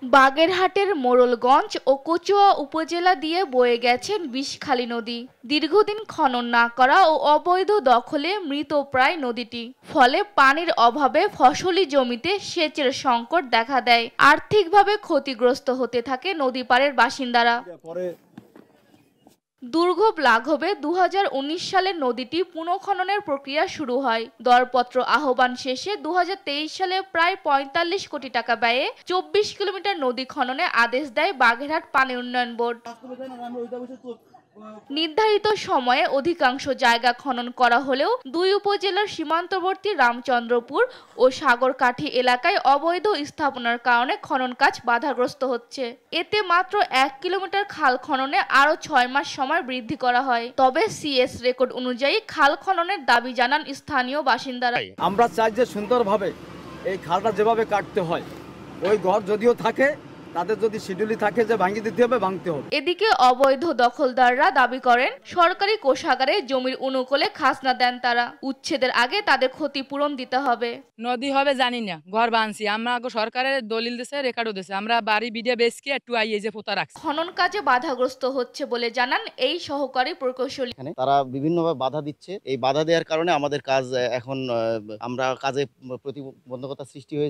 বাগেরহাটের মোড়লগঞ্জ ও কচুয়া উপজেলা দিয়ে বয়ে গেছেন বিষখালী নদী। দীর্ঘদিন খনন না করা ও অবৈধ দখলে মৃতপ্রায় নদীটি। ফলে পানির অভাবে ফসলি জমিতে সেচের সংকট দেখা দেয়। আর্থিকভাবে ক্ষতিগ্রস্ত হতে থাকে নদী পাড়ের বাসিন্দারা। দুর্ভোগ লাঘবে 2019 সালে নদীটি পুনঃখননের প্রক্রিয়া শুরু হয়। দরপত্র আহ্বান শেষে 2023 সালে প্রায় 45 কোটি টাকা ব্যয়ে 24 কিলোমিটার নদী খননে আদেশ দেয় বাগেরহাট পানি উন্নয়ন বোর্ড। নির্ধারিত সময়ে অধিকাংশ জায়গা খনন করা হলেও দুই উপজেলার সীমান্তবর্তী রামচন্দ্রপুর ও সাগরকাঠি এলাকায় অবৈধ স্থাপনার কারণে খনন কাজ বাধাগ্রস্ত হচ্ছে। এতে মাত্র 1 কিলোমিটার খাল খননে আরও 6 মাস সময় বৃদ্ধি করা হয়। তবে সিএস রেকর্ড অনুযায়ী খাল খননের দাবি জানান স্থানীয় বাসিন্দারা। আমরা চাই যে সুন্দরভাবে এই খালটা যেভাবে কাটতে হয়, ওই ঘর যদিও থাকে তাদের যদি শিডিউলই থাকে যে ভাঙিয়ে দিতে হবে, ভাঙতে হবে। এদিকে অবৈধ দখলদাররা দাবি করেন সরকারি কোষাগারে জমির অনুকূলে খাজনা দেন তারা। উচ্ছেদের আগে তাদের ক্ষতিপূরণ দিতে হবে। নদী হবে জানি না, ঘর বানছি আমরা, সরকারের দলিল দিছে, রেকর্ডও দিছে, আমরা বাড়ি বিডিয়া বেচকে একটু আইয়ে যে পোতা রাখছি। খনন কাজে বাধাগ্রস্ত হচ্ছে বলে জানান এই সহকারী প্রকৌশলী। তারা বিভিন্নভাবে বাধা দিচ্ছে। এই বাধা দেওয়ার কারণে আমাদের কাজ এখন আমরা কাজে প্রতিবন্ধকতা সৃষ্টি হয়েছে।